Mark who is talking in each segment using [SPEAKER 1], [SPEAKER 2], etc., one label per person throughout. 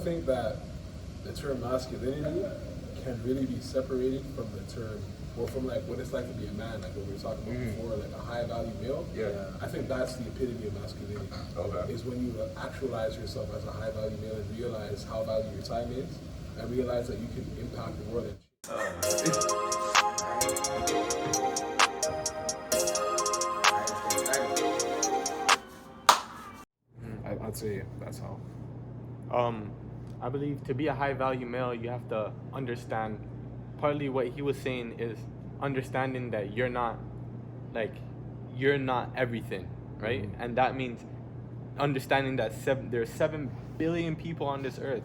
[SPEAKER 1] think that the term masculinity can really be separated from the term, or from like what it's like to be a man, like what we were talking about before, like a high value male.
[SPEAKER 2] Yeah.
[SPEAKER 1] I think that's the epitome of masculinity.
[SPEAKER 2] Okay.
[SPEAKER 1] Is when you actualize yourself as a high value male and realize how valuable your time is, and realize that you can impact the world. I'd say that's how.
[SPEAKER 3] I believe to be a high value male, you have to understand. Partly what he was saying is understanding that you're not everything, right? And that means understanding that there's 7 billion people on this earth.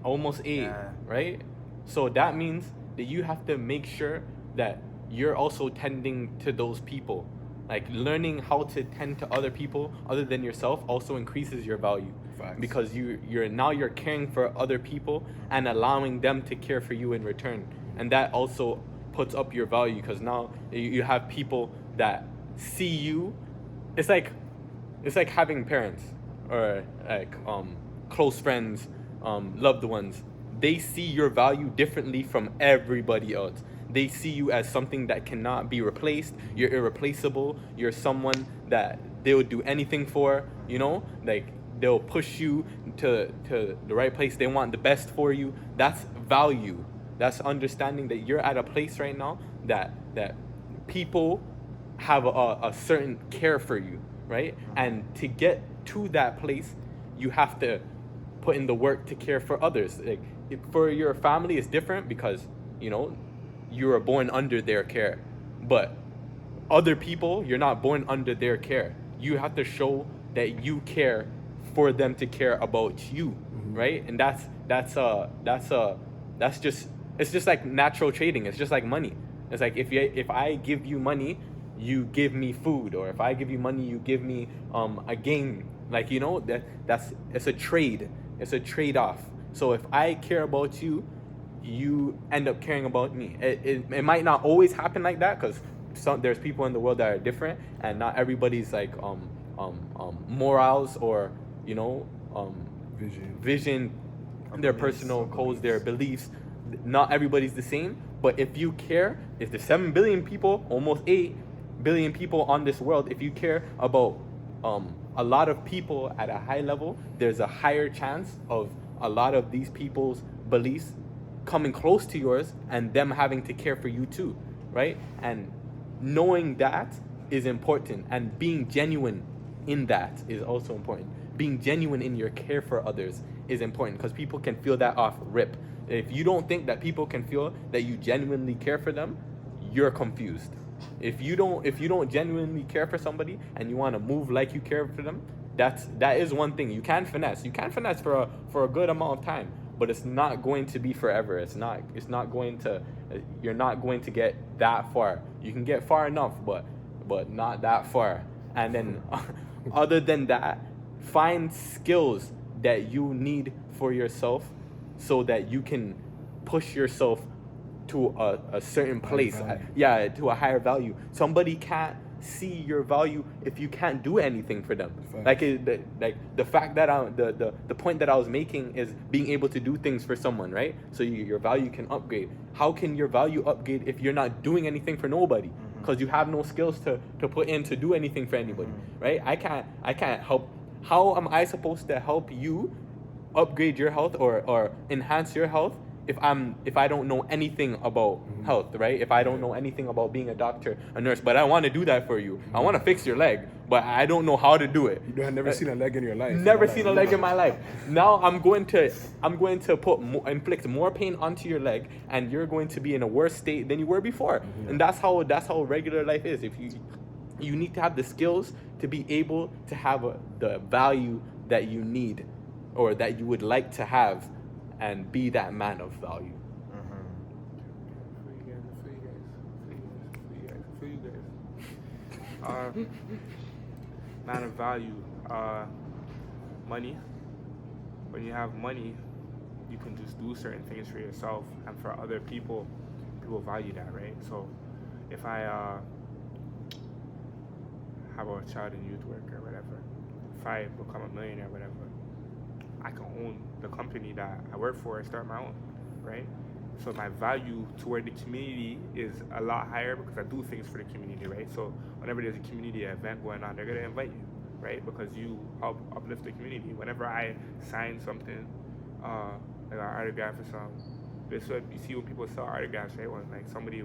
[SPEAKER 3] Almost eight, right? So that means that you have to make sure that you're also tending to those people. Like learning how to tend to other people other than yourself also increases your value.
[SPEAKER 1] Facts.
[SPEAKER 3] Because you're caring for other people and allowing them to care for you in return, and that also puts up your value, because now you have people that see you. It's like having parents or like close friends, loved ones. They see your value differently from everybody else. They see you as something that cannot be replaced. You're irreplaceable. You're someone that they would do anything for, like they'll push you to the right place. They want the best for you. That's value. That's understanding that you're at a place right now that people have a certain care for you, right? And to get to that place, you have to put in the work to care for others. Like for your family, it's different because you were born under their care, but other people, you're not born under their care. You have to show that you care for them to care about you, right? And it's just like natural trading. It's just like money. It's like if I give you money, you give me food, or if I give you money, you give me a game. Like it's a trade. It's a trade-off. So if I care about you, you end up caring about me. It might not always happen like that, because there's people in the world that are different, and not everybody's like morals or vision, their personal codes, their beliefs. Not everybody's the same, but if you care, if there's 7 billion people, almost 8 billion people on this world, if you care about a lot of people at a high level, there's a higher chance of a lot of these people's beliefs coming close to yours and them having to care for you too, right? And knowing that is important, and being genuine in that is also important. Being genuine in your care for others is important, because people can feel that off rip. If you don't think that people can feel that you genuinely care for them, you're confused. If you don't genuinely care for somebody and you want to move like you care for them, that is one thing. You can finesse for a good amount of time, but it's not going to be forever. It's not going to, you're not going to get that far. You can get far enough, but not that far. And then other than that, find skills that you need for yourself so that you can push yourself to a certain place, to a higher value. Somebody can't see your value if you can't do anything for them. Like the fact that the point that I was making is being able to do things for someone, right? So your value can upgrade. How can your value upgrade if you're not doing anything for nobody? Because you have no skills to put in to do anything for anybody, right? I can't help. How am I supposed to help you upgrade your health or enhance your health if I don't know anything about health, right? If I don't know anything about being a doctor, a nurse, but I want to do that for you. I want to fix your leg, but I don't know how to do it.
[SPEAKER 1] You have never seen a leg in your life.
[SPEAKER 3] Never seen a leg in my life. Now I'm going to inflict more pain onto your leg, and you're going to be in a worse state than you were before. And that's how regular life is. If you need to have the skills to be able to have the value that you need or that you would like to have, and be that man of value.
[SPEAKER 4] For you guys. Man of value. Money. When you have money, you can just do certain things for yourself, and for other people value that, right? So if I have a child and youth work or whatever, if I become a millionaire or whatever, I can own the company that I work for and start my own, right? So my value toward the community is a lot higher because I do things for the community, right? So whenever there's a community event going on, they're gonna invite you, right? Because you help uplift the community. Whenever I sign something, like an autograph or something, this what you see when people sell autographs, right? When like somebody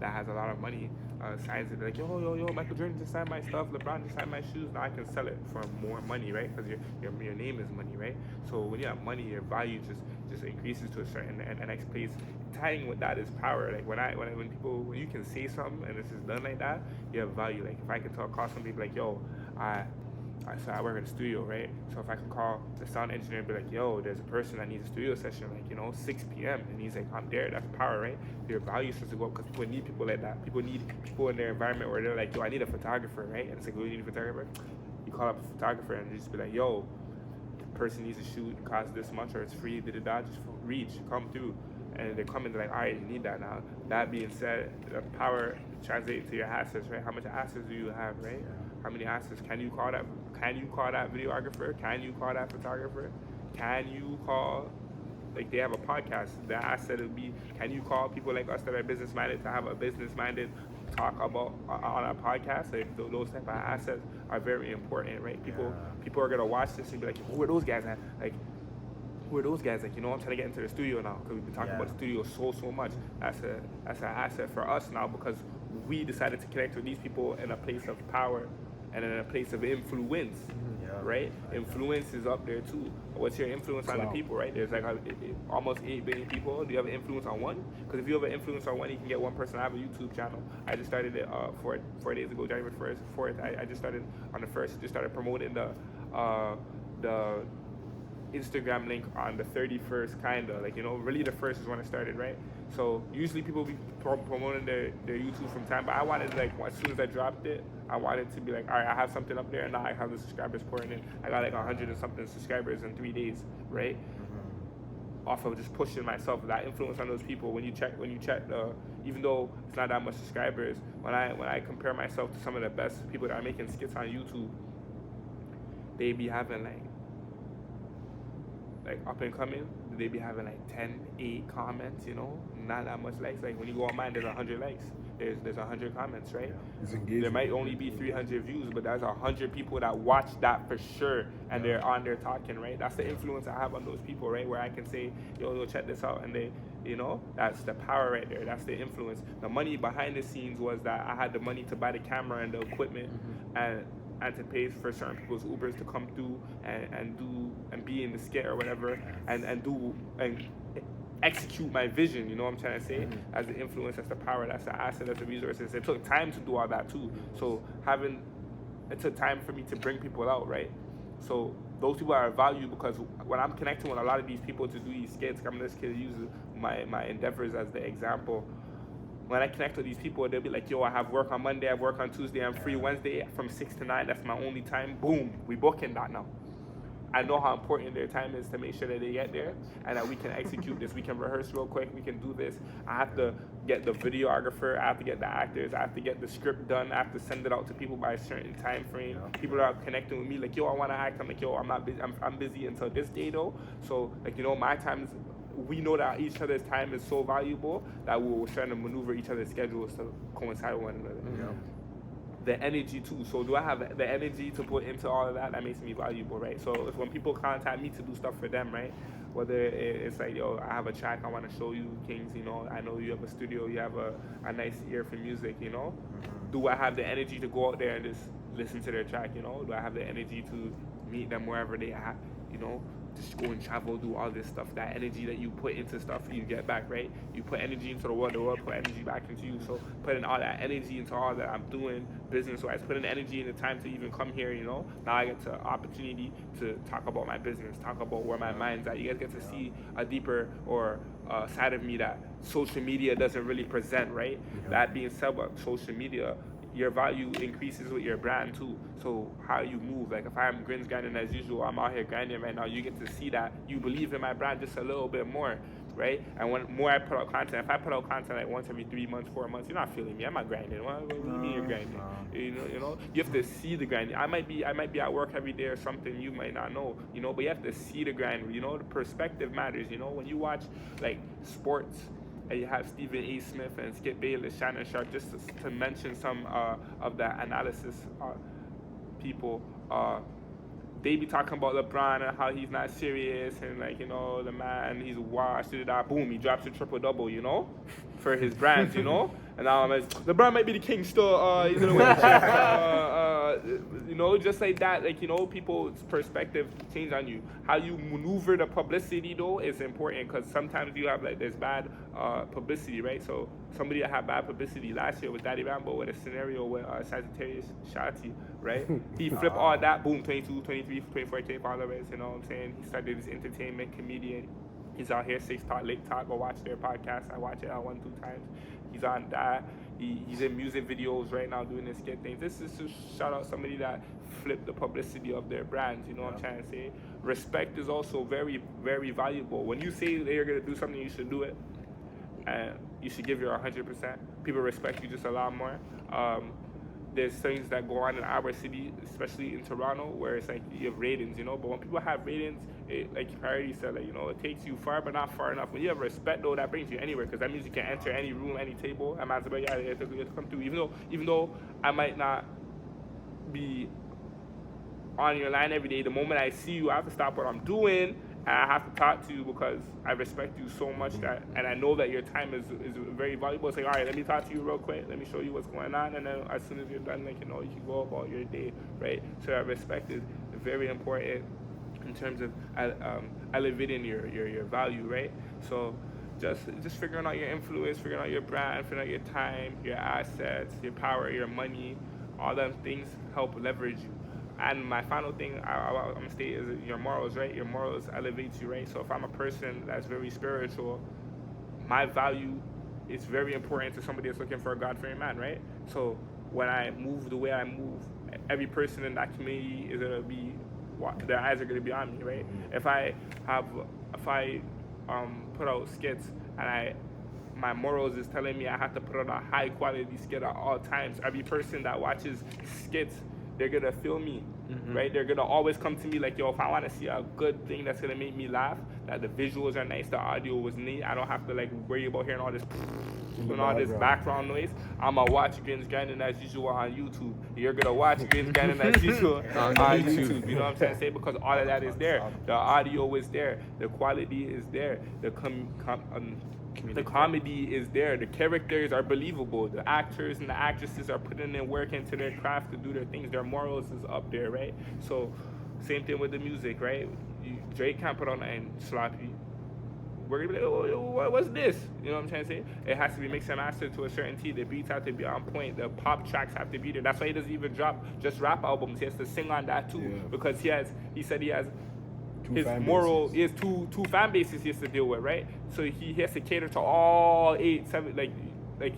[SPEAKER 4] that has a lot of money signs it, like yo, Michael Jordan just signed my stuff, LeBron just signed my shoes. Now I can sell it for more money, right? Because your name is money, right? So when you have money, your value just increases to a certain and next place. Tying with that is power. Like when you can say something and this is done like that, you have value. Like if I can call somebody like, yo, so I work in a studio, right? So if I can call the sound engineer and be like, yo, there's a person that needs a studio session, like, 6 p.m. And he's like, I'm there. That's power, right? Your value starts to go up because people need people like that. People need people in their environment where they're like, yo, I need a photographer, right? And it's like, we need a photographer. You call up a photographer and you just be like, yo, the person needs to shoot, it costs this much or it's free, just reach, come through. And they come in, they're like, all right, you need that now. That being said, the power translates to your assets, right? How much assets do you have, right? How many assets? Can you call that videographer? Can you call that photographer? Can you call, like they have a podcast, the asset would be, can you call people like us that are business minded to have a business minded talk about on a podcast? Like those type of assets are very important, right? People are gonna watch this and be like, who are those guys at? Like, who are those guys? Like, I'm trying to get into the studio now because we've been talking about the studio so much. That's an asset for us now because we decided to connect with these people in a place of power and in a place of influence, right? Influence is up there too. What's your influence on the people, right? There's like almost 8 billion people. Do you have an influence on one? Because if you have an influence on one, you can get one person. I have a YouTube channel. I just started it 4 days ago, January 4th. I just started on the 1st. Just started promoting the Instagram link on the 31st, kinda like really the 1st is when it started, right? So usually people be promoting their YouTube from time, but I wanted like as soon as I dropped it, I wanted to be like, all right, I have something up there, and now I have the subscribers pouring in. I got like 100 and something subscribers in 3 days, right? Off of just pushing myself, that influence on those people. When you check even though it's not that much subscribers, when I compare myself to some of the best people that are making skits on YouTube, they be having like up and coming, they be having like 10, 8 comments, not that much likes. Like when you go on mine, there's 100 likes. There's 100 comments, right? There might only be 300 views, but there's 100 people that watch that for sure, and they're on there talking, right? That's the influence I have on those people, right? Where I can say, yo, check this out, and they, that's the power right there. That's the influence. The money behind the scenes was that I had the money to buy the camera and the equipment, and to pay for certain people's Ubers to come through and be in the skit or whatever, and execute my vision. You know what I'm trying to say? As the influence, that's the power, that's the asset, that's the resources. It took time to do all that too. So it took time for me to bring people out, right? So those people are valued because when I'm connecting with a lot of these people to do these skits, I'm just gonna use my endeavors as the example. When I connect with these people, they'll be like, yo, I have work on Monday, I have work on Tuesday, I'm free Wednesday from 6 to 9, that's my only time. Boom, we booking that now. I know how important their time is to make sure that they get there and that we can execute this. We can rehearse real quick, we can do this. I have to get the videographer, I have to get the actors, I have to get the script done, I have to send it out to people by a certain time frame. People are connecting with me like, yo, I want to act. I'm like, yo, I'm not busy. I'm busy until this day though. So like, my time is, we know that each other's time is so valuable that we're trying to maneuver each other's schedules to coincide with one another. The energy too. So do I have the energy to put into all of that? That makes me valuable, right? So if when people contact me to do stuff for them, right? Whether it's like, yo, I have a track I want to show you, Kings, I know you have a studio, you have a nice ear for music, Do I have the energy to go out there and just listen to their track, Do I have the energy to meet them wherever they are, just go and travel, do all this stuff. That energy that you put into stuff, you get back, right? You put energy into the world put energy back into you. So putting all that energy into all that I'm doing business-wise, putting energy in the time to even come here, Now I get the opportunity to talk about my business, talk about where my mind's at. You guys get to see a deeper or side of me that social media doesn't really present, right? That being said, about social media, your value increases with your brand too. So how you move, like if I'm Grinsz grinding as usual, I'm out here grinding right now, you get to see that you believe in my brand just a little bit more. right? And when more I put out content, if I put out content like once every 3 months, 4 months, you're not feeling me. I'm not grinding. What do you mean you're grinding? You have to see the grind. I might be at work every day or something. You might not know, but you have to see the grind. The perspective matters. When you watch like sports, and you have Stephen A. Smith and Skip Bayless, Shannon Sharp, just to mention some of the analysis people. They be talking about LeBron and how he's not serious and the man, he's washed, boom, he drops a triple-double, for his brands, and now I'm like, LeBron might be the king still, he's gonna win the chip, just like that, people's perspective change on you. How you maneuver the publicity though is important, because sometimes you have there's bad publicity, right? So somebody that had bad publicity last year was Daddy Rambo with a scenario with Sagittarius Shati, right? He flipped all that, boom, 22, 23, 24K followers, you know what I'm saying? He started his entertainment comedian. He's out here, 6 Talk, Lake Talk, go watch their podcast. I watch it out 1-2 times. He's on that. He's in music videos right now doing his skit things. This is to shout out somebody that flipped the publicity of their brands, what I'm trying to say? Respect is also very, very valuable. When you say that you're going to do something, you should do it. And you should give your 100%. People respect you just a lot more. There's things that go on in our city, especially in Toronto, where it's like you have ratings, but when people have ratings, like you already said, it takes you far, but not far enough. When you have respect, though, that brings you anywhere, because that means you can enter any room, any table. I'm not about, you have to come through. Even though I might not be on your line every day, the moment I see you, I have to stop what I'm doing, and I have to talk to you because I respect you so much and I know that your time is very valuable. It's like, all right, let me talk to you real quick. Let me show you what's going on, and then as soon as you're done, you can go about your day, right? So that respect is very important in terms of elevating your value, right? So just figuring out your influence, figuring out your brand, figuring out your time, your assets, your power, your money, all them things help leverage you. And my final thing I'm going to state is your morals, right? Your morals elevate you, right? So if I'm a person that's very spiritual, my value is very important to somebody that's looking for a God-fearing man, right? So when I move the way I move, every person in that community is going to be, their eyes are going to be on me, right? If I put out skits and my morals is telling me I have to put out a high-quality skit at all times, every person that watches skits, they're going to feel me, right? They're going to always come to me like, yo, if I want to see a good thing that's going to make me laugh, that the visuals are nice, the audio was neat, I don't have to worry about hearing all this and all this background noise. I'm going to watch Grinsz grinding as usual on YouTube. You're going to watch Grinsz grinding as usual on YouTube. You know what I'm trying to say? Because all of that is there. The audio is there. The quality is there. The comedy is there. The characters are believable. The actors and the actresses are putting in work into their craft to do their things. Their morals is up there, right? So, same thing with the music, right? Drake can't put on and sloppy. We're gonna be like, oh, what's this? You know what I'm trying to say? It has to be mixed and mastered to a certain T. The beats have to be on point. The pop tracks have to be there. That's why he doesn't even drop just rap albums. He has to sing on that too, because he said he has his moral, he has two fan bases he has to deal with, right? So he has to cater to all 8, 7,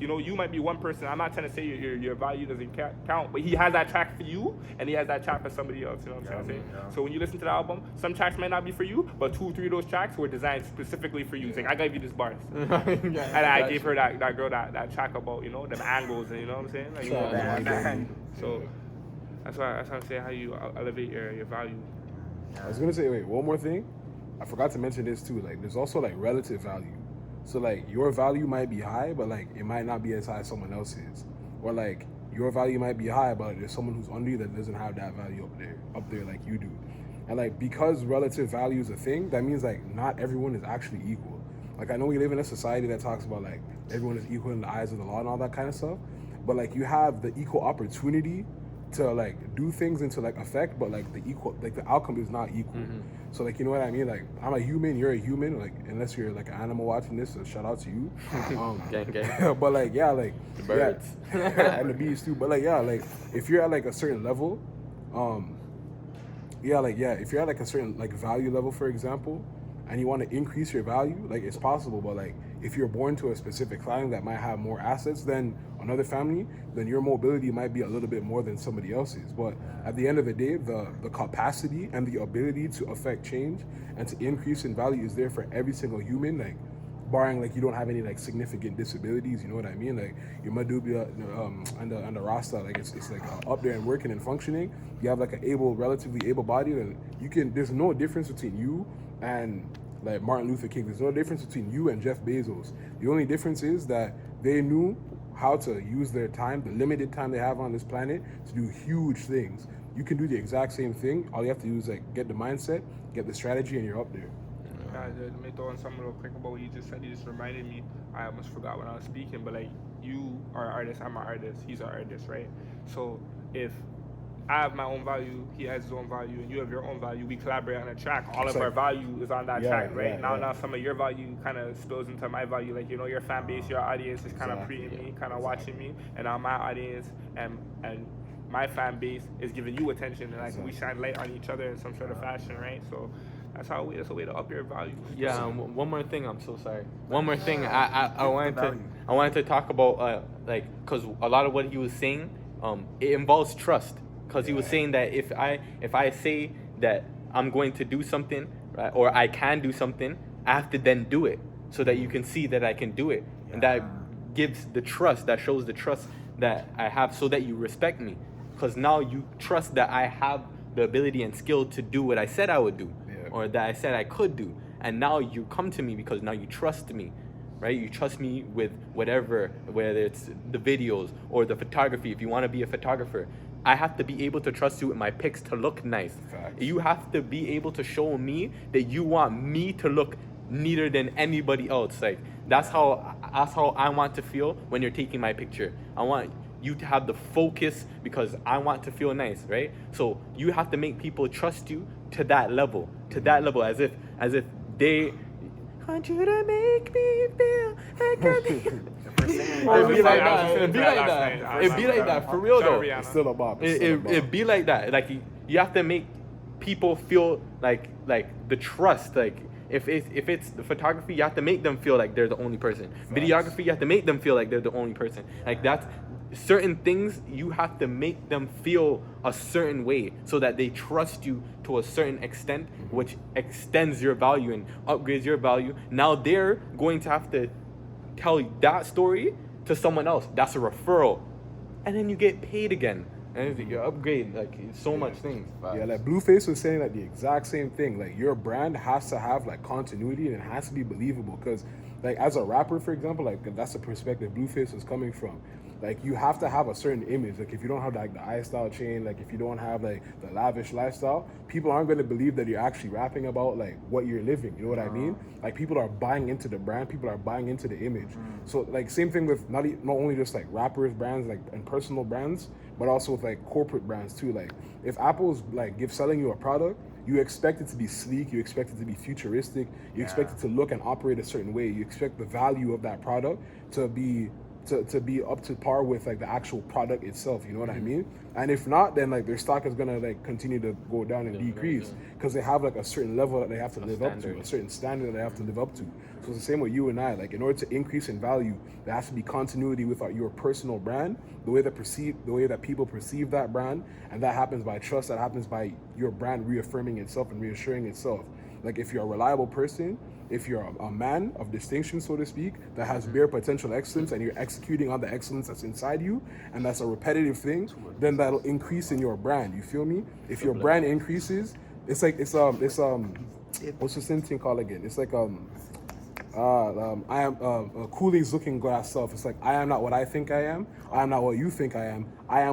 [SPEAKER 4] you might be one person. I'm not trying to say your value doesn't count, but he has that track for you, and he has that track for somebody else. You know what I'm trying to say? Yeah. So when you listen to the album, some tracks might not be for you, but 2 or 3 of those tracks were designed specifically for you. It's like, I gave you this bars, and I gave her that girl that track about them angles, and you know what I'm saying? So that's why I'm saying how you elevate your value.
[SPEAKER 1] I was gonna say, wait, one more thing. I forgot to mention this too. There's also relative value. So your value might be high, but it might not be as high as someone else's. Or your value might be high, but there's someone who's under you that doesn't have that value up there like you do. And because relative value is a thing, that means not everyone is actually equal. I know we live in a society that talks about everyone is equal in the eyes of the law and all that kind of stuff. But you have the equal opportunity to do things and to affect, but the outcome is not equal. So you know what I mean? I'm a human, you're a human, unless you're an animal watching this, so shout out to you.
[SPEAKER 3] Gang.
[SPEAKER 1] But
[SPEAKER 3] the birds.
[SPEAKER 1] Yeah, and the bees too. But if you're at a certain level, if you're at a certain value level, for example, and you want to increase your value, it's possible. But if you're born to a specific family that might have more assets than another family, then your mobility might be a little bit more than somebody else's. But at the end of the day, the capacity and the ability to affect change and to increase in value is there for every single human, barring like you don't have any like significant disabilities, you know what I mean? Like your madubia and the rasta, like it's like up there and working and functioning. You have like a relatively able body, and you can. There's no difference between you and like Martin Luther King. There's no difference between you and Jeff Bezos. The only difference is that they knew how to use their time, the limited time they have on this planet, to do huge things. You can do the exact same thing. All you have to do is like get the mindset, get the strategy, and you're up there.
[SPEAKER 4] Let me throw in something real quick about what you just said. You just reminded me. I almost forgot when I was speaking, but like you are an artist, I'm an artist, he's an artist, right? So if I have my own value, he has his own value, and you have your own value, we collaborate on a track. All of our value is on that track, right? Now some of your value kind of spills into my value. Like, you know, your fan base, your audience is kind of pre me, kind of watching me, and now my audience and my fan base is giving you attention, and like we shine light on each other in some sort of fashion, right? So that's a way to up your value.
[SPEAKER 3] Yeah. One more thing. I'm so sorry. One more thing. I wanted to talk about like, because a lot of what he was saying, it involves trust. Because he was saying that if I say that I'm going to do something, right, or I can do something, I have to then do it so that you can see that I can do it, and that gives the trust. That shows the trust that I have, so that you respect me. Because now you trust that I have the ability and skill to do what I said I would do, or that I said I could do. And now you come to me because now you trust me, right? You trust me with whatever, whether it's the videos or the photography. If you want to be a photographer, I have to be able to trust you with my pics to look nice.
[SPEAKER 1] Facts.
[SPEAKER 3] You have to be able to show me that you want me to look neater than anybody else. Like that's how I want to feel when you're taking my picture. I want you to have the focus because I want to feel nice, right? So you have to make people trust you to that level, as if they want you to make me feel like It'd be like that for real though.
[SPEAKER 1] It's still a bop.
[SPEAKER 3] It'd be like that. Like you have to make people feel like the trust. Like if it's the photography, you have to make them feel like they're the only person. Videography, you have to make them feel like they're the only person. Like that's certain things you have to make them feel a certain way so that they trust you to a certain extent, which extends your value and upgrades your value. Now they're going to have to tell that story to someone else. That's a referral, and then you get paid again, and you upgrade like so much things.
[SPEAKER 1] Yeah, like Blueface was saying like the exact same thing. Like your brand has to have like continuity and it has to be believable. Because like as a rapper, for example, like that's the perspective Blueface was coming from. Like you have to have a certain image. Like if you don't have like the I-style chain, like if you don't have like the lavish lifestyle, people aren't going to believe that you're actually rapping about like what you're living. You know what I mean? Like people are buying into the brand, people are buying into the image. So like same thing with not only just like rappers, brands, like and personal brands, but also with like corporate brands too. Like if Apple's like selling you a product, you expect it to be sleek, you expect it to be futuristic, you expect it to look and operate a certain way. You expect the value of that product to be up to par with like the actual product itself, you know what I mean? And if not, then like their stock is gonna like continue to go down and decrease because they have like a certain level that they have to live up to, a certain standard that they have to live up to. So it's the same with you and I. Like in order to increase in value, there has to be continuity with your personal brand, the way that people perceive that brand, and that happens by trust. That happens by your brand reaffirming itself and reassuring itself. Like if you're a reliable person, if you're a man of distinction, so to speak, that has bare potential excellence and you're executing on the excellence that's inside you, and that's a repetitive thing, then that'll increase in your brand. You feel me? If your brand increases, it's what's the same thing called again? It's like I am Cooley's looking glass self. It's like I am not what I think I am not what you think I am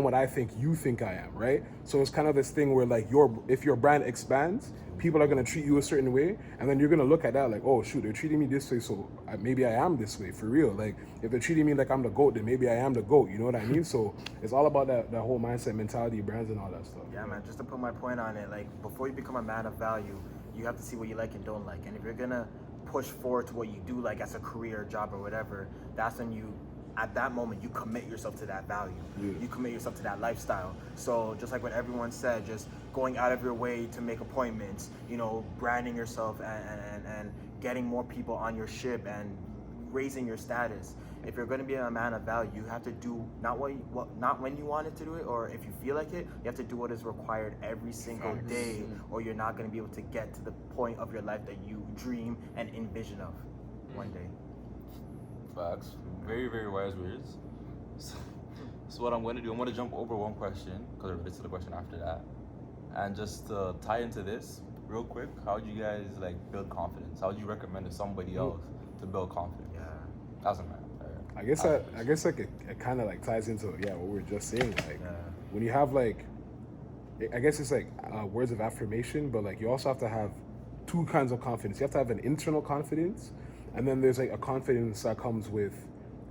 [SPEAKER 1] what I think you think I am, right? So it's kind of this thing where like if your brand expands, people are going to treat you a certain way, and then you're going to look at that like, oh shoot, they're treating me this way, so maybe I am this way for real. Like if they're treating me like I'm the GOAT, then maybe I am the GOAT, you know what I mean? So it's all about that whole mindset, mentality, brands and all that stuff.
[SPEAKER 2] Yeah, man, just to put my point on it, like before you become a man of value, you have to see what you like and don't like. And if you're going to push forward to what you do like as a career, job, or whatever, that's when you, at that moment, you commit yourself to that value. You commit yourself to that lifestyle. So just like what everyone said, just going out of your way to make appointments, you know, branding yourself and getting more people on your ship and raising your status. If you're going to be a man of value, you have to do not when you wanted to do it, or if you feel like it, you have to do what is required every single day, or you're not going to be able to get to the point of your life that you dream and envision of. one day.
[SPEAKER 5] Facts. Very, very wise words. So what I'm going to do, I'm going to jump over one question because it relates to the question after that. And just to tie into this real quick, how do you guys like build confidence? How would you recommend to somebody else to build confidence?
[SPEAKER 2] Yeah.
[SPEAKER 5] Doesn't matter.
[SPEAKER 1] I guess like it kind of like ties into what we were just saying. Like
[SPEAKER 2] Yeah.
[SPEAKER 1] when you have like, I guess it's like words of affirmation, but like you also have to have two kinds of confidence. You have to have an internal confidence, and then there's like a confidence that comes with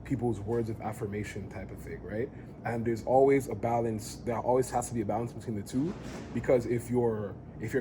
[SPEAKER 1] people's words of affirmation type of thing, right? And there's always a balance. There always has to be a balance between the two, because if your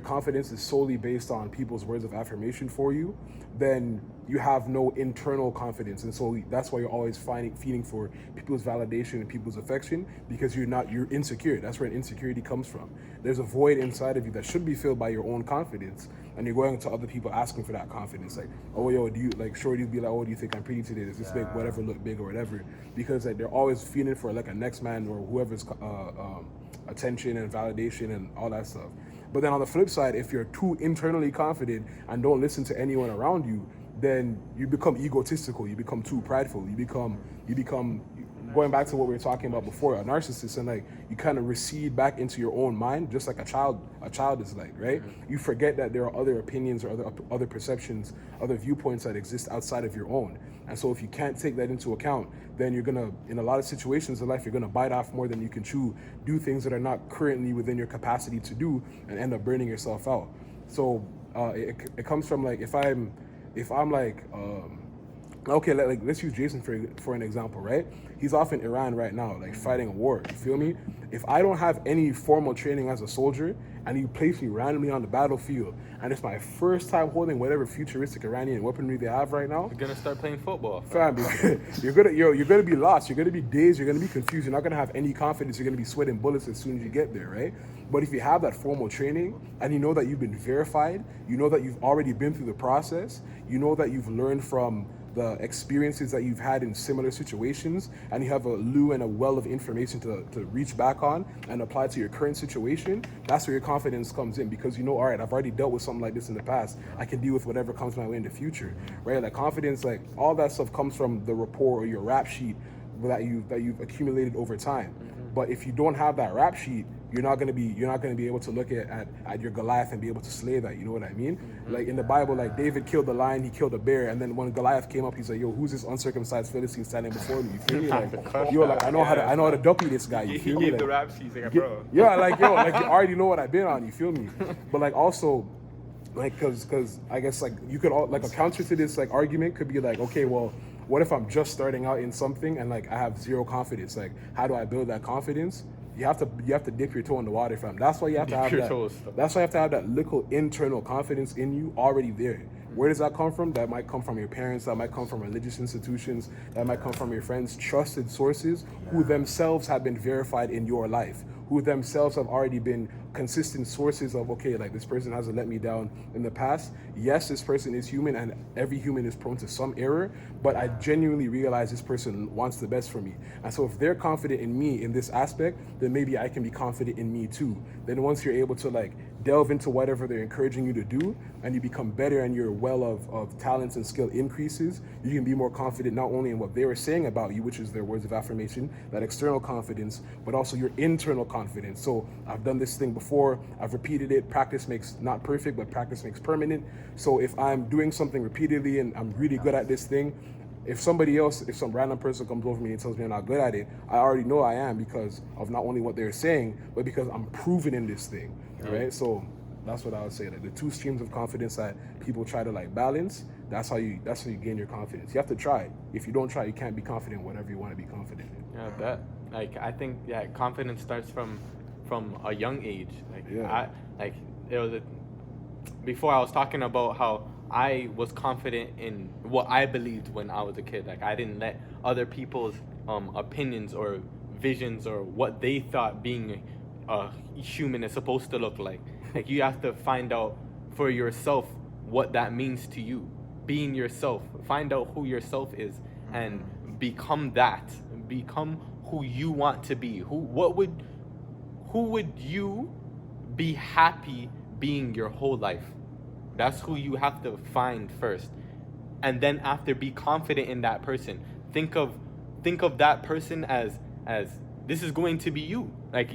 [SPEAKER 1] confidence is solely based on people's words of affirmation for you, then you have no internal confidence, and so that's why you're always feeding for people's validation and people's affection, because you're insecure. That's where insecurity comes from. There's a void inside of you that should be filled by your own confidence, and you're going to other people asking for that confidence, like, oh yo, do you like shorty be like, oh, do you think I'm pretty today? Does this make whatever look big or whatever? Because like they're always feeding for like a next man or whoever's attention and validation and all that stuff. But then on the flip side, if you're too internally confident and don't listen to anyone around you, then you become egotistical, you become too prideful, you become going back to what we were talking about before, a narcissist, and like you kind of recede back into your own mind, just like a child is like, right? You forget that there are other opinions or other perceptions, other viewpoints that exist outside of your own. And so if you can't take that into account, then you're gonna, in a lot of situations in life, you're gonna bite off more than you can chew, do things that are not currently within your capacity to do, and end up burning yourself out. So it comes from like, if I'm like, okay, like let's use Jason for an example, right? He's off in Iran right now, like fighting a war. You feel me? If I don't have any formal training as a soldier, and you place me randomly on the battlefield, and it's my first time holding whatever futuristic Iranian weaponry they have right now,
[SPEAKER 3] You're gonna start playing football.
[SPEAKER 1] fam, you're gonna be lost. You're gonna be dazed. You're gonna be confused. You're not gonna have any confidence. You're gonna be sweating bullets as soon as you get there, right? But if you have that formal training, and you know that you've been verified, you know that you've already been through the process, you know that you've learned from the experiences that you've had in similar situations, and you have a loo and a well of information to reach back on and apply to your current situation, that's where your confidence comes in, because you know, all right, I've already dealt with something like this in the past. I can deal with whatever comes my way in the future, right? Like confidence, like all that stuff comes from the rapport or your rap sheet that you've accumulated over time. But if you don't have that rap sheet, you're not gonna be able to look at your Goliath and be able to slay that. You know what I mean? Like in the Bible, like David killed the lion, he killed a bear, and then when Goliath came up, he's like, yo, who's this uncircumcised Philistine standing before me? You feel me? Like, yo, like I know how to duppy this guy. You
[SPEAKER 4] He
[SPEAKER 1] feel me?
[SPEAKER 4] gave
[SPEAKER 1] Like,
[SPEAKER 4] the rap sheets, like, bro.
[SPEAKER 1] yeah, like yo, like you already know what I've been on. You feel me? But like also, like because I guess like you could all like a counter to this like argument could be like, okay, well, what if I'm just starting out in something and like I have zero confidence? Like, how do I build that confidence? You have to dip your toe in the water, fam. That's why you have to have that. That's why you have to have that little internal confidence in you already there. Where does that come from? That might come from your parents. That might come from religious institutions. That might come from your friends, trusted sources who themselves have been verified in your life, who themselves have already been consistent sources of, okay, like this person hasn't let me down in the past. Yes, this person is human, and every human is prone to some error, but I genuinely realize this person wants the best for me. And so if they're confident in me in this aspect, then maybe I can be confident in me too. Then once you're able to like delve into whatever they're encouraging you to do, and you become better and your well of talents and skill increases, you can be more confident not only in what they were saying about you, which is their words of affirmation, that external confidence, but also your internal confidence. So I've done this thing before, I've repeated it. Practice makes not perfect, but practice makes permanent. So if I'm doing something repeatedly and I'm really good at this thing, if some random person comes over me and tells me I'm not good at it, I already know I am, because of not only what they're saying, but because I'm proven in this thing, right? So that's what I would say. Like the two streams of confidence that people try to like balance, that's how you gain your confidence. You have to try. If you don't try, you can't be confident in whatever you want to be confident in.
[SPEAKER 3] Yeah, that like I think confidence starts from a young age. Before I was talking about how I was confident in what I believed when I was a kid. Like I didn't let other people's opinions or visions or what they thought being a human is supposed to look like. Like you have to find out for yourself what that means to you. Being yourself, find out who yourself is, and become that. Become who you want to be. Who would you be happy being your whole life? That's who you have to find first. and then after be confident in that person. Think of that person as this is going to be you. Like,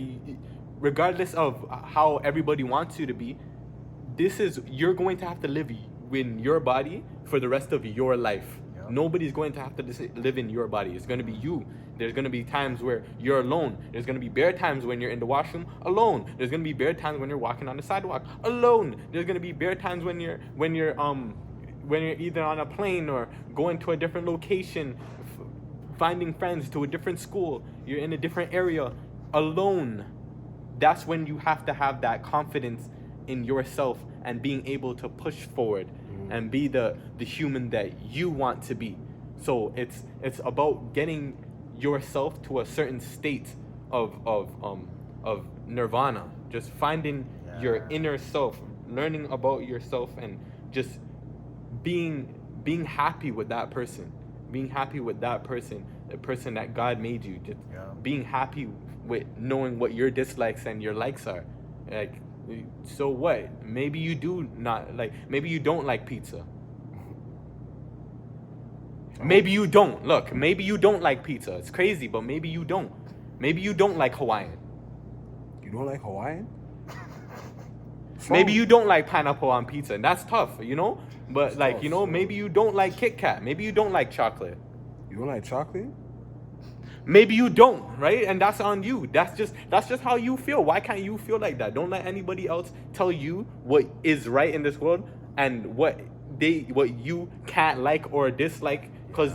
[SPEAKER 3] regardless of how everybody wants you to be, you're going to have to live in your body for the rest of your life.
[SPEAKER 2] Yeah.
[SPEAKER 3] Nobody's going to have to live in your body. It's going to be you. There's going to be times where you're alone. There's going to be bare times when you're in the washroom alone. There's going to be bare times when you're walking on the sidewalk alone. There's going to be bare times when you're either on a plane or going to a different location, finding friends to a different school. You're in a different area alone. That's when you have to have that confidence in yourself and being able to push forward and be the human that you want to be. So it's about getting yourself to a certain state of nirvana, just finding your inner self, learning about yourself, and just being happy with that person, the person that God made you, just being happy with knowing what your dislikes and your likes are. Like, so what? Maybe you don't like pizza. Maybe you don't. Look, maybe you don't like pizza. It's crazy, but maybe you don't. Maybe you don't like Hawaiian.
[SPEAKER 1] You don't like Hawaiian?
[SPEAKER 3] Maybe you don't like pineapple on pizza, and that's tough, you know? But like, you know, maybe you don't like Kit Kat. Maybe you don't like chocolate.
[SPEAKER 1] You don't like chocolate?
[SPEAKER 3] Maybe you don't, right? And that's on you. That's just how you feel. Why can't you feel like that? Don't let anybody else tell you what is right in this world and what you can't like or dislike, because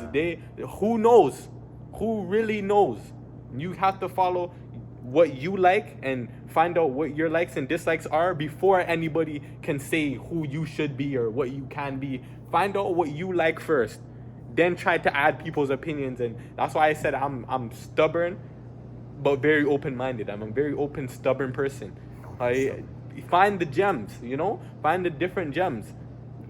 [SPEAKER 3] who knows? Who really knows? You have to follow what you like and find out what your likes and dislikes are before anybody can say who you should be or what you can be. Find out what you like first, then try to add people's opinions. And that's why I said I'm stubborn but very open-minded. I'm a very open, stubborn person. I find the gems, you know, find the different gems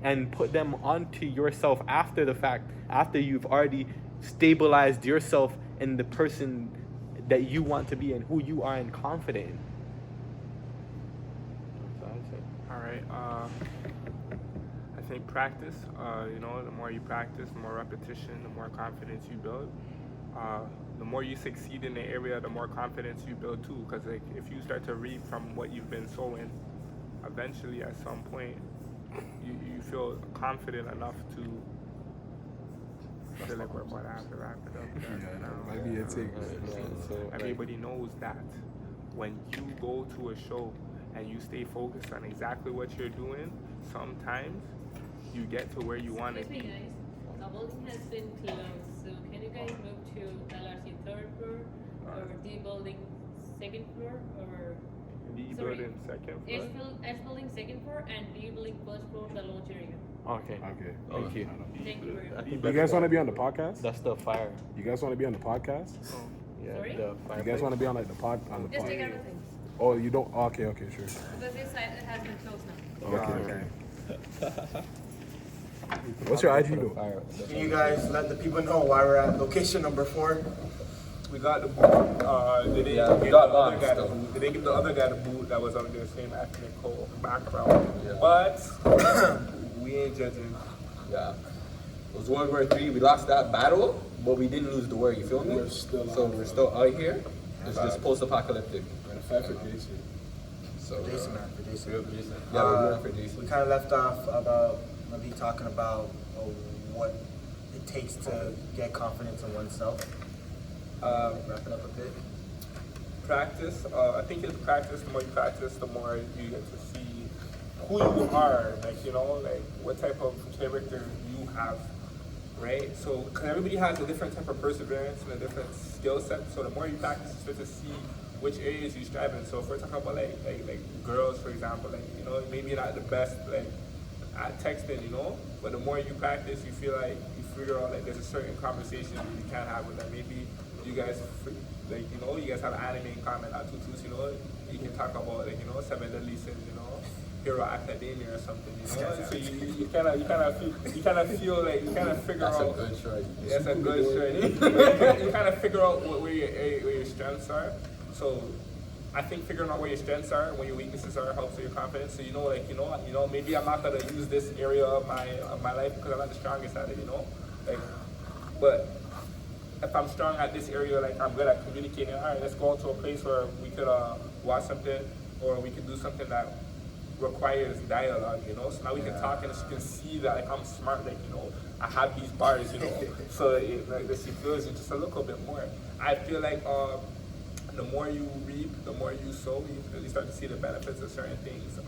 [SPEAKER 3] and put them onto yourself after the fact, after you've already stabilized yourself in the person that you want to be and who you are and confident in.
[SPEAKER 4] All right. I think practice. You know, the more you practice, the more repetition, the more confidence you build. The more you succeed in the area, the more confidence you build too. Because like, if you start to reap from what you've been sowing, eventually at some point, you feel confident enough to. I feel like we're about to have to wrap it up.
[SPEAKER 1] Might be a take.
[SPEAKER 4] So everybody knows that when you go to a show and you stay focused on exactly what you're doing, sometimes you get to where you want to be.
[SPEAKER 6] Excuse me, guys. The building has been closed, so can you guys move to LRC third floor or D building second floor or
[SPEAKER 4] D
[SPEAKER 6] sorry,
[SPEAKER 4] building second floor.
[SPEAKER 6] H building second floor and D building first floor, the launch area.
[SPEAKER 3] Okay. Thank you.
[SPEAKER 6] Thank you very much.
[SPEAKER 1] You guys want to be on the podcast?
[SPEAKER 3] That's the fire.
[SPEAKER 1] You guys want to be on the podcast?
[SPEAKER 3] Yeah,
[SPEAKER 6] Sorry?
[SPEAKER 3] the fire.
[SPEAKER 1] You guys want to be on like the pod? On the
[SPEAKER 6] Just
[SPEAKER 1] pod?
[SPEAKER 6] take everything.
[SPEAKER 1] Oh, you don't? Okay, sure.
[SPEAKER 6] Because this side has been closed now.
[SPEAKER 1] Okay. What's your IG though?
[SPEAKER 2] Can you guys let the people know why we're at location number 4?
[SPEAKER 4] We got the boot. They didn't give the other guy the boot. They didn't give the other guy the boot that was under the same ethnic background.
[SPEAKER 5] Yeah.
[SPEAKER 4] But we ain't judging.
[SPEAKER 5] Yeah. It was World War III. We lost that battle, but we didn't lose the war. You feel me? We're still out here. It's just post-apocalyptic.
[SPEAKER 1] We're gonna fight for Jason.
[SPEAKER 5] So
[SPEAKER 2] Jason, man, for Jason.
[SPEAKER 5] Yeah, we're doing it for Jason.
[SPEAKER 2] We kind of left off about maybe talking about what it takes to get confidence in oneself. Wrap it up a bit.
[SPEAKER 4] Practice. I think it's practice. The more you practice, the more you get to see who you are. Like, you know, like what type of character you have, right? So, because everybody has a different type of perseverance and a different skill set. So the more you practice, you start to see which areas you strive in. So if we're talking about like girls, for example, like, you know, maybe you're not the best like at texting, you know, but the more you practice, you feel like you figure out like there's a certain conversation you can't have with them. Maybe you guys, like, you know, you guys have anime in common, tutus, you know, you can talk about, like, you know, 7 Deadly Sins, you know, Hero Academia or something, you know. So you kind of feel like you kind of figure out.
[SPEAKER 5] That's a good choice.
[SPEAKER 4] That's a good choice. You kind of figure out where your strengths are. So I think figuring out where your strengths are and where your weaknesses are helps with your confidence. So maybe I'm not gonna use this area of my life because I'm not the strongest at it, but if I'm strong at this area, like I'm good at communicating, all right, let's go to a place where we could watch something or we could do something that requires dialogue, so now we can talk and she can see that like I'm smart, like I have these bars, so like she feels it just a little bit more. I feel like the more you reap, the more you sow, you really start to see the benefits of certain things.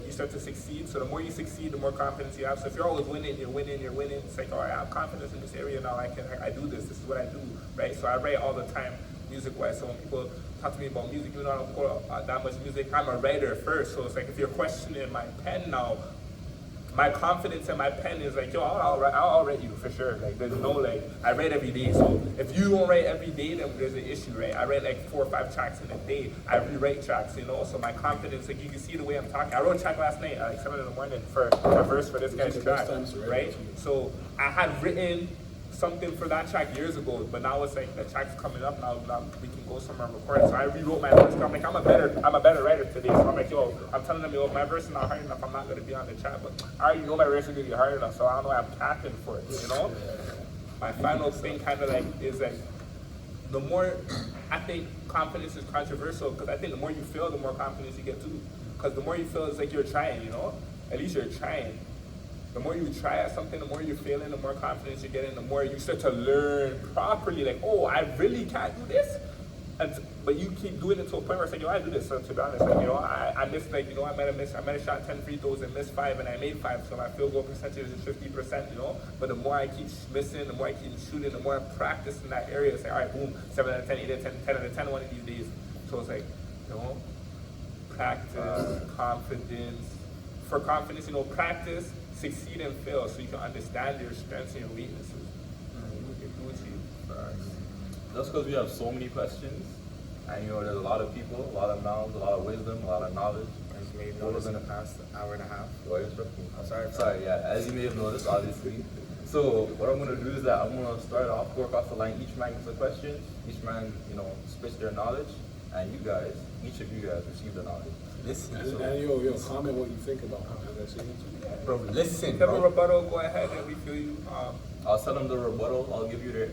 [SPEAKER 4] You start to succeed, so the more you succeed, the more confidence you have. So if you're always winning, you're winning, it's like, all right, I have confidence in this area now, I do this is what I do, right? So I write all the time, music-wise, so when people talk to me about music, even though I don't put that much music, I'm a writer first, so it's like if you're questioning my pen now, my confidence in my pen is like, I'll write you for sure. Like, there's no, like, I write every day. So if you don't write every day, then there's an issue, right? I write like 4 or 5 tracks in a day. I rewrite tracks, So my confidence, like, you can see the way I'm talking. I wrote a track last night at like 7 in the morning for a verse for this guy's track, right? So I had written something for that track years ago, but now it's like the track's coming up now we can go somewhere and record it. So I rewrote my verse. I'm like, I'm a better writer today. So I'm like, I'm telling them, my verse is not hard enough. I'm not gonna be on the track, but I already know my verse is gonna be hard enough, so I don't know why I'm capping for it. My final thing kind of like is like the more I think confidence is controversial because I think the more you feel, the more confidence you get too. Because the more you feel, it's like you're trying. At least you're trying. The more you try at something, the more you're failing, the more confidence you're getting, the more you start to learn properly, like, I really can't do this. But you keep doing it to a point where it's like, I do this. So to be honest, like, I missed, like, I might have shot 10 free throws and missed 5 and I made 5. So my field goal percentage is 50%, But the more I keep missing, the more I keep shooting, the more I practice in that area. It's like, all right, boom, 7 out of 10, 8 out of 10, 10 out of 10 one of these days. So it's like, practice, confidence. For confidence, practice, succeed and fail so you can understand your strengths and your weaknesses.
[SPEAKER 5] Just because we have so many questions, and there's a lot of people, a lot of mouths, a lot of wisdom, a lot of knowledge.
[SPEAKER 2] As you may have noticed in the past hour and a half.
[SPEAKER 5] I'm sorry, yeah, as you may have noticed, obviously. So what I'm gonna do is that I'm gonna start off, work off the line, each man gets a question, each man, spits their knowledge, and each of you guys receive the knowledge.
[SPEAKER 1] Listen, and comment what you think about how that's it.
[SPEAKER 2] Bro, listen.
[SPEAKER 4] Have a rebuttal, go ahead and we feel you.
[SPEAKER 5] I'll send them the rebuttal. I'll give you their.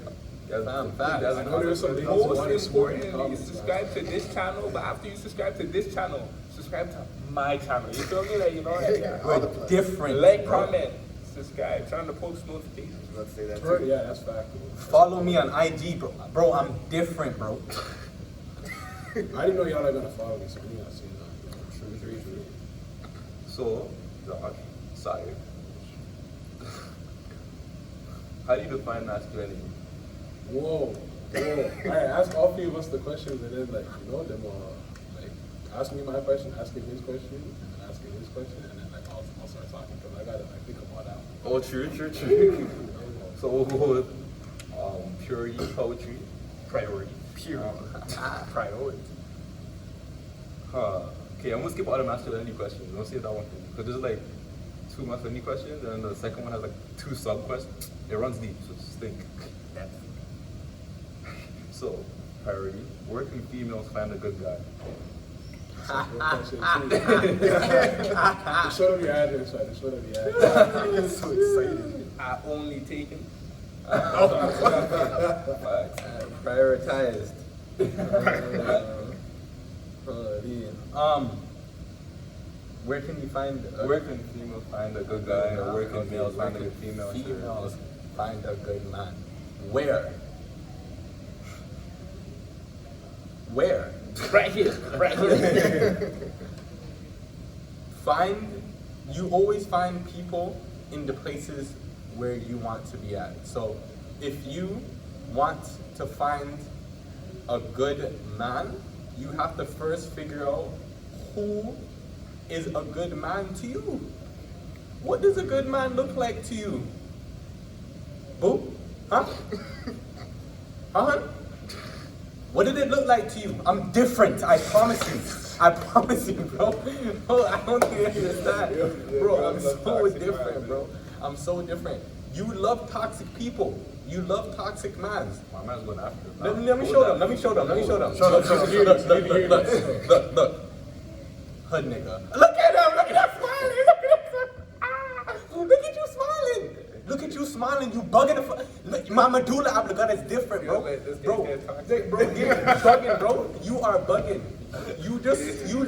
[SPEAKER 1] I know there's some
[SPEAKER 4] most importantly, subscribe to this channel, but after you subscribe to this channel, subscribe to my channel. You feel me? Like,
[SPEAKER 2] we're different.
[SPEAKER 4] Like, comment, subscribe, turn on the post notifications.
[SPEAKER 2] Let's say that too.
[SPEAKER 1] Yeah, that's fact.
[SPEAKER 2] Follow me on IG, bro. Bro, I'm different, bro.
[SPEAKER 1] I didn't know y'all are gonna follow me, so we gotta see that.
[SPEAKER 5] So, Josh, Sire, how do you define masculinity?
[SPEAKER 1] Whoa. Alright, ask all 3 of us the questions and then then ask me my question, asking his question, and then asking his question, and then I'll start talking because I gotta think about that.
[SPEAKER 5] Oh, true. So, purity, poetry, priority.
[SPEAKER 2] Priority.
[SPEAKER 5] Okay, I'm gonna skip all the masculinity questions. I'm gonna see that one because there's like 2 masculinity questions, and the second one has like 2 sub questions. It runs deep, so just think. So, priority. Where can females find a good guy?
[SPEAKER 1] Show them your address, right? Show them your address.
[SPEAKER 2] I'm so excited.
[SPEAKER 4] I only taken.
[SPEAKER 2] Prioritized. Where can
[SPEAKER 5] females find a good guy, or where can males find a good female?
[SPEAKER 2] Females find a good man. Where?
[SPEAKER 4] Right here.
[SPEAKER 2] You always find people in the places where you want to be at. So if you want to find a good man, you have to first figure out who is a good man to you. What does a good man look like to you? Boo? Huh? What did it look like to you? I'm different, I promise you. Bro. I don't think you understand. Bro, I'm so different, bro. I'm so different.
[SPEAKER 7] You love toxic people. You love toxic mans.
[SPEAKER 5] My man's going after it.
[SPEAKER 7] Let me show them. Let me show them. Look. Hood nigga. Look at him. Look at that smiling. Look at you smiling. Look at you smiling. You bugging the fuck. My medulla oblongata is different, bro. Bro, you're bugging, bro. You are bugging.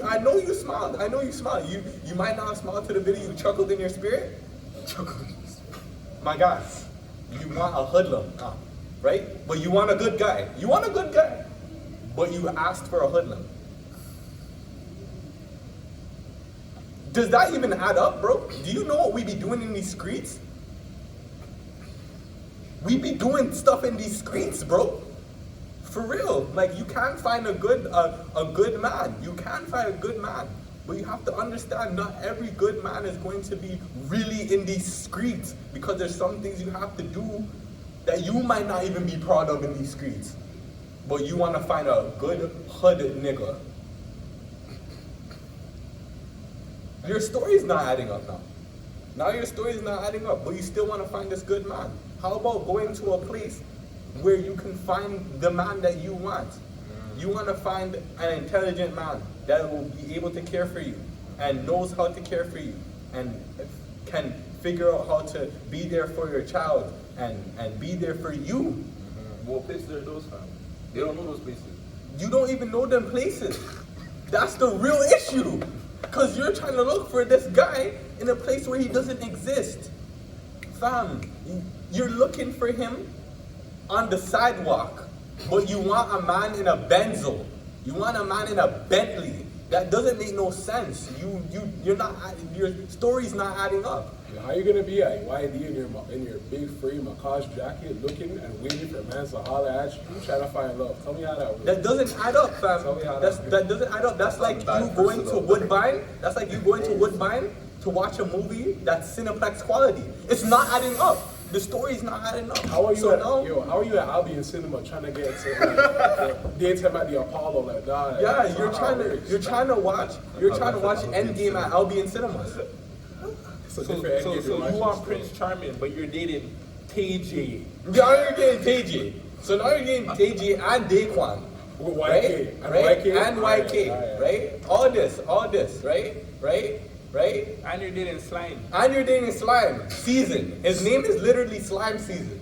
[SPEAKER 7] I know you smiled. You might not have smiled to the video. You chuckled in your spirit. My God. You want a hoodlum, right? But you want a good guy. But you asked for a hoodlum. Does that even add up, bro? Do you know what we be doing in these streets? We be doing stuff in these streets, bro. For real. Like, you can't find a good man. You can find a good man. But you have to understand, not every good man is going to be really in these streets, because there's some things you have to do that you might not even be proud of in these streets. But you want to find a good hood nigga. Your story's not adding up now. Now your story's not adding up, but you still want to find this good man. How about going to a place where you can find the man that you want? You want to find an intelligent man that will be able to care for you and knows how to care for you and can figure out how to be there for your child and be there for you.
[SPEAKER 5] What places are those, fam? They don't know those places.
[SPEAKER 7] You don't even know them places. That's the real issue. Because you're trying to look for this guy in a place where he doesn't exist. Fam, you're looking for him on the sidewalk, but you want a man in a Benzo. You want a man in a Bentley. That doesn't make no sense. Your story's not adding up.
[SPEAKER 1] How you gonna be at YD in your big free Macaj jacket, looking and waiting for a man to holler at you, trying to find love? Tell me how that works.
[SPEAKER 7] That doesn't add up, fam.
[SPEAKER 1] Tell me how
[SPEAKER 7] That doesn't add up. That's like you going to Woodbine. That's like you going to Woodbine to watch a movie that's Cineplex quality. It's not adding up. The story's not adding up.
[SPEAKER 1] How are you how are you at Albion Cinema trying to get to date him at the Apollo? Like, nah,
[SPEAKER 7] yeah, you're trying to watch Endgame at Albion Cinemas.
[SPEAKER 4] So you want Prince Charming, but you're dating TJ.
[SPEAKER 7] Now you're getting TJ. So now you're getting TJ and Daquan.
[SPEAKER 1] With
[SPEAKER 7] YK.
[SPEAKER 1] Right?
[SPEAKER 7] And YK. Right? All this, right?
[SPEAKER 4] And you're dating Slime.
[SPEAKER 7] And you're dating Slime Season. His name is literally Slime Season.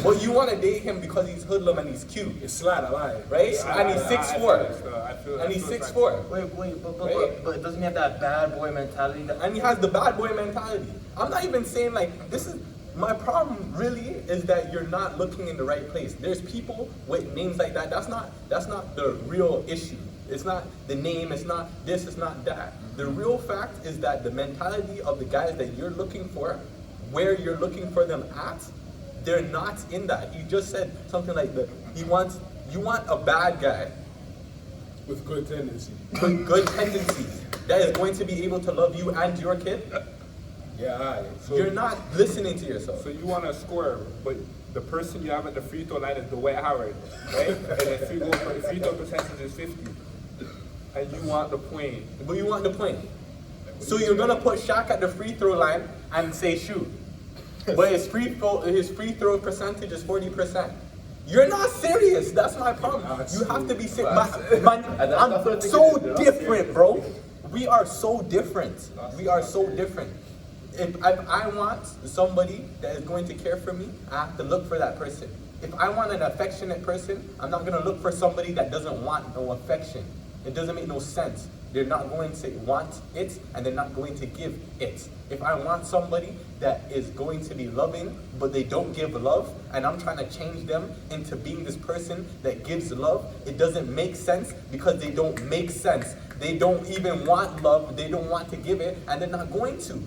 [SPEAKER 7] But you want to date him because he's hoodlum and he's cute.
[SPEAKER 1] It's Slide, I lied.
[SPEAKER 7] Right? And he's 6'4". And he's 6'4".
[SPEAKER 2] But doesn't he have that bad boy mentality?
[SPEAKER 7] And he has the bad boy mentality. I'm not even saying like, this is, my problem really is that you're not looking in the right place. There's people with names like that. That's not the real issue. It's not the name, it's not this, it's not that. The real fact is that the mentality of the guys that you're looking for, where you're looking for them at, they're not in that. You just said something like you want a bad guy
[SPEAKER 1] with good tendencies.
[SPEAKER 7] With good tendencies that is going to be able to love you and your kid.
[SPEAKER 1] Yeah, alright. So
[SPEAKER 7] you're not listening to yourself.
[SPEAKER 4] So you want to score, but the person you have at the free throw line is Dwight Howard, right? And the free throw percentage is 50. And you want the point.
[SPEAKER 7] But you want the point. So you're gonna put Shaq at the free throw line and say shoot. But his free throw percentage is 40%. You're not serious. That's my problem. You have to be serious. I'm so different, bro. We are so different. If I want somebody that is going to care for me, I have to look for that person. If I want an affectionate person, I'm not gonna look for somebody that doesn't want no affection. It doesn't make no sense. They're not going to want it, and they're not going to give it. If I want somebody that is going to be loving, but they don't give love, and I'm trying to change them into being this person that gives love, it doesn't make sense because they don't make sense. They don't even want love, they don't want to give it, and they're not going to.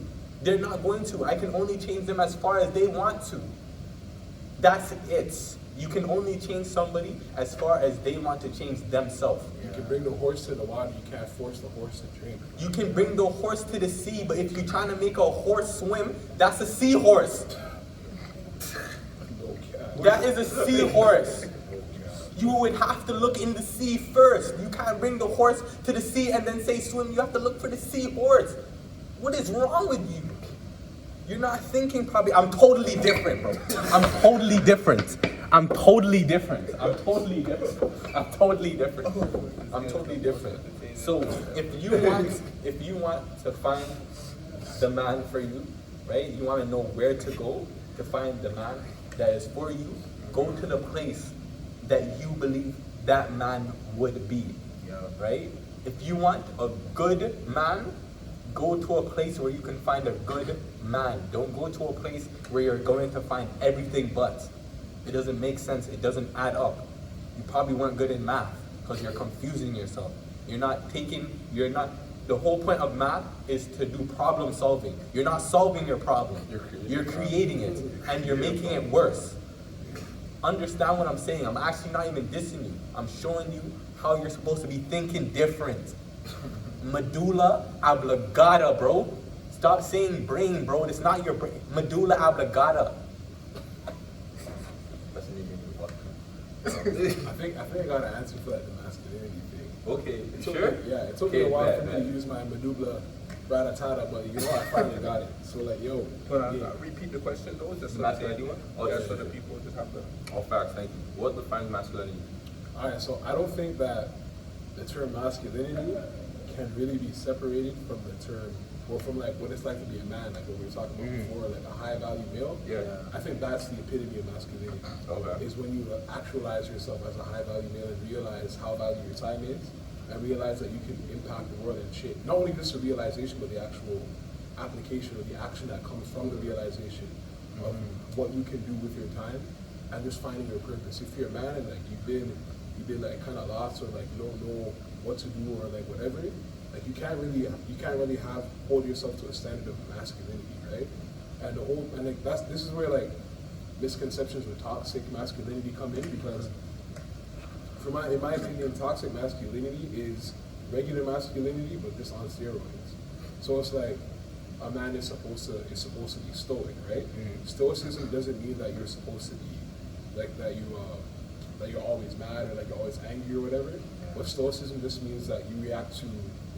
[SPEAKER 7] They're not going to. I can only change them as far as they want to. That's it. You can only change somebody as far as they want to change themselves.
[SPEAKER 1] You can bring the horse to the water, you can't force the horse to drink.
[SPEAKER 7] You can bring the horse to the sea, but if you're trying to make a horse swim, that's a seahorse. That is a seahorse. You would have to look in the sea first. You can't bring the horse to the sea and then say swim. You have to look for the seahorse. What is wrong with you? You're not thinking probably. I'm totally different, bro. I'm totally different. I'm totally different. I'm totally different. I'm totally different. I'm totally different. So if you want to find the man for you, right? You want to know where to go to find the man that is for you. Go to the place that you believe that man would be, right? If you want a good man, go to a place where you can find a good man. Don't go to a place where you're going to find everything but. It doesn't make sense. It doesn't add up. You probably weren't good in math because you're confusing yourself. The whole point of math is to do problem solving. You're not solving your problem. You're creating it and you're making it worse. Understand what I'm saying? I'm actually not even dissing you. I'm showing you how you're supposed to be thinking different. Medulla oblongata, bro. Stop saying brain, bro. It's not your brain. Medulla oblongata.
[SPEAKER 1] I think I got an answer for that the masculinity thing.
[SPEAKER 5] Okay,
[SPEAKER 1] It took
[SPEAKER 5] sure.
[SPEAKER 1] me, yeah, it took me a while for me to use my medulla oblongata, but you know I finally got it. So like, yo, yeah.
[SPEAKER 7] Repeat the question though, just so
[SPEAKER 5] Masculinity one?
[SPEAKER 7] so the people just have the.
[SPEAKER 5] Oh, facts, thank you. What defines masculinity?
[SPEAKER 1] All right, so I don't think that the term masculinity can really be separated from the term, or from like what it's like to be a man, like what we were talking about before, like a high value male.
[SPEAKER 5] Yeah.
[SPEAKER 1] I think that's the epitome of masculinity.
[SPEAKER 5] Okay.
[SPEAKER 1] Is when you actualize yourself as a high value male and realize how valuable your time is, and realize that you can impact the world and shit. Not only just the realization, but the actual application or the action that comes from the realization of what you can do with your time, and just finding your purpose. If you're a man and like you've been like kind of lost, or like you don't know what to do, or like whatever, like you can't really hold yourself to a standard of masculinity, right? And like this is where like misconceptions with toxic masculinity come in, because in my opinion, toxic masculinity is regular masculinity but just on steroids. So it's like a man is supposed to be stoic, right? Stoicism doesn't mean that you're supposed to be like that you're always mad or like you're always angry or whatever. But stoicism just means that you react to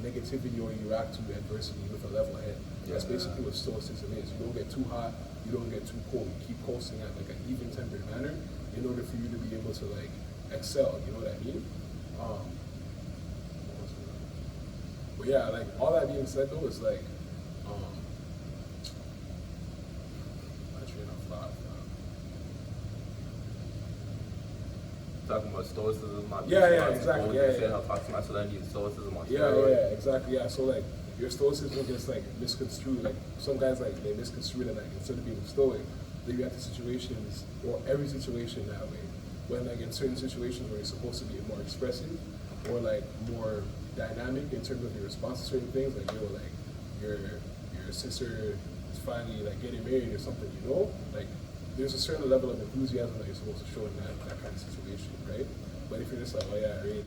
[SPEAKER 1] negativity or you react to adversity with a level head. That's basically what stoicism is. You don't get too hot, you don't get too cold. You keep pulsing at like an even-tempered manner in order for you to be able to like excel. You know what I mean? But yeah, like all that being said though, is like my train of thought.
[SPEAKER 5] Talking about stoicism,
[SPEAKER 1] Exactly.
[SPEAKER 5] Saying how toxic masculinity is stoicism on
[SPEAKER 1] Yeah,
[SPEAKER 5] steroids.
[SPEAKER 1] exactly. Yeah, so like your stoicism gets like misconstrued. Like some guys like they misconstrue it, like instead of being stoic, they react to situations or every situation that way. When like in certain situations where you're supposed to be more expressive or like more dynamic in terms of your response to certain things, like like your sister is finally like getting married or something, like there's a certain level of enthusiasm that you're supposed to show in that kind of situation, right? But if you're just like, oh yeah, right.